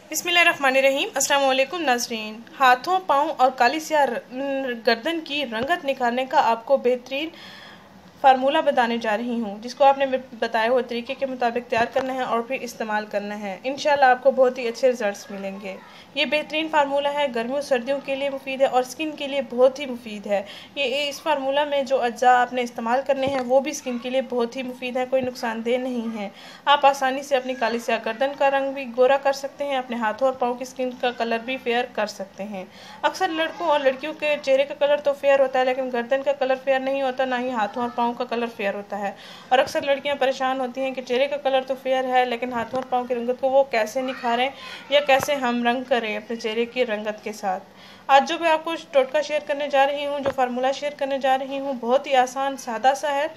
बिस्मिल्लाहिर्रहमानिर्रहीम। अस्सलाम वालेकुम नाज़रीन। हाथों, पाँव और काली स्याह गर्दन की रंगत निखारने का आपको बेहतरीन फार्मूला बताने जा रही हूँ, जिसको आपने बताए हुए तरीके के मुताबिक तैयार करना है और फिर इस्तेमाल करना है। इंशाल्लाह आपको बहुत ही अच्छे रिजल्ट्स मिलेंगे। ये बेहतरीन फार्मूला है, गर्मियों सर्दियों के लिए मुफीद है और स्किन के लिए बहुत ही मुफीद है। ये इस फार्मूला में जो अज्जा आपने इस्तेमाल करने हैं वो भी स्किन के लिए बहुत ही मुफीद है, कोई नुकसानदेह नहीं है। आप आसानी से अपनी काली स्याह गर्दन का रंग भी गोरा कर सकते हैं, अपने हाथों और पाँव की स्किन का कलर भी फेयर कर सकते हैं। अक्सर लड़कों और लड़कियों के चेहरे का कलर तो फेयर होता है, लेकिन गर्दन का कलर फेयर नहीं होता, ना ही हाथों और पाँव का कलर फेयर होता है। और अक्सर लड़कियां परेशान होती हैं कि चेहरे का कलर तो फेयर है, लेकिन हाथों और पाँव की रंगत को वो कैसे निखारें या कैसे हम रंग करें अपने चेहरे की रंगत के साथ। आज जो मैं आपको टोटका शेयर करने जा रही हूँ, जो फार्मूला शेयर करने जा रही हूँ, बहुत ही आसान सादा सा है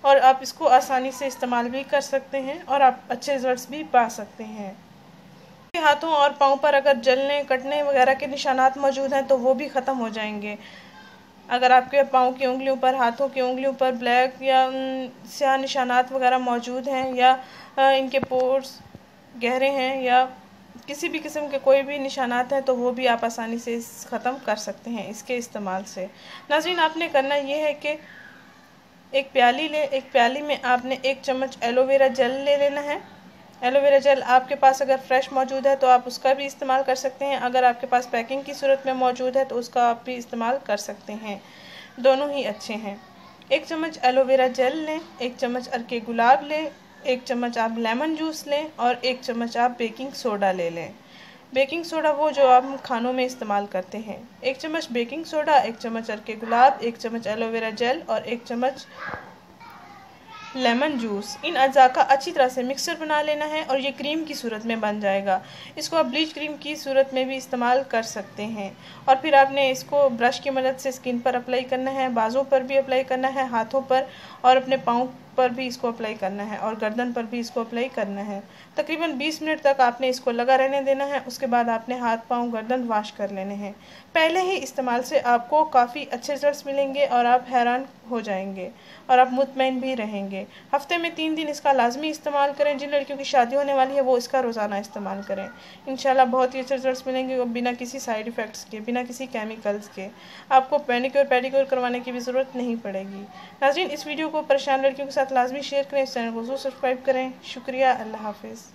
और आप इसको आसानी से इस्तेमाल भी कर सकते हैं और आप अच्छे रिजल्ट्स भी पा सकते हैं। हाथों और पाँव पर अगर जलने, कटने वगैरह के निशानात मौजूद हैं तो वो भी ख़त्म हो जाएंगे। अगर आपके पाँव की उंगलियों पर, हाथों की उंगलियों पर ब्लैक या स्याह निशानात वगैरह मौजूद हैं या इनके पोर्स गहरे हैं या किसी भी किस्म के कोई भी निशानात हैं तो वो भी आप आसानी से ख़त्म कर सकते हैं इसके इस्तेमाल से। नाज़रीन, आपने करना ये है कि एक प्याली ले, एक प्याली में आपने 1 चम्मच एलोवेरा जेल ले लेना है। एलोवेरा जेल आपके पास अगर फ्रेश मौजूद है तो आप उसका भी इस्तेमाल कर सकते हैं, अगर आपके पास पैकिंग की सूरत में मौजूद है तो उसका आप भी इस्तेमाल कर सकते हैं, दोनों ही अच्छे हैं। 1 चम्मच एलोवेरा जेल लें, 1 चम्मच अर्के गुलाब लें, 1 चम्मच आप लेमन जूस लें और 1 चम्मच आप बेकिंग सोडा ले लें। बेकिंग सोडा वो जो आप खानों में इस्तेमाल करते हैं। 1 चम्मच बेकिंग सोडा, 1 चम्मच अर्के गुलाब, 1 चम्मच एलोवेरा जेल और 1 चम्मच लेमन जूस। इन अज्जा का अच्छी तरह से मिक्सचर बना लेना है और ये क्रीम की सूरत में बन जाएगा। इसको आप ब्लीच क्रीम की सूरत में भी इस्तेमाल कर सकते हैं। और फिर आपने इसको ब्रश की मदद से स्किन पर अप्लाई करना है, बाजों पर भी अप्लाई करना है, हाथों पर और अपने पाँव पर भी इसको अप्लाई करना है और गर्दन पर भी इसको अप्लाई करना है। तकरीबन 20 मिनट तक आपने इसको लगा रहने देना है। उसके बाद आपने हाथ, पाँव, गर्दन वॉश कर लेने हैं। पहले ही इस्तेमाल से आपको काफ़ी अच्छे रिजल्ट्स मिलेंगे और आप हैरान हो जाएंगे और आप मुतमईन भी रहेंगे। हफ्ते में 3 दिन इसका लाजमी इस्तेमाल करें। जिन लड़कियों की शादी होने वाली है वो इसका रोज़ाना इस्तेमाल करें। इंशाल्लाह बहुत ही अच्छे रिजल्ट्स मिलेंगे और बिना किसी साइड इफ़ेक्ट्स के, बिना किसी केमिकल्स के। आपको मैनिक्योर पेडिक्योर करवाने की भी ज़रूरत नहीं पड़ेगी। नाज़रीन, इस वीडियो को परेशान लड़कियों के साथ लाजमी शेयर करें, इस चैनल को ज़रूर सब्सक्राइब करें। शुक्रिया, अल्लाह हाफिज़।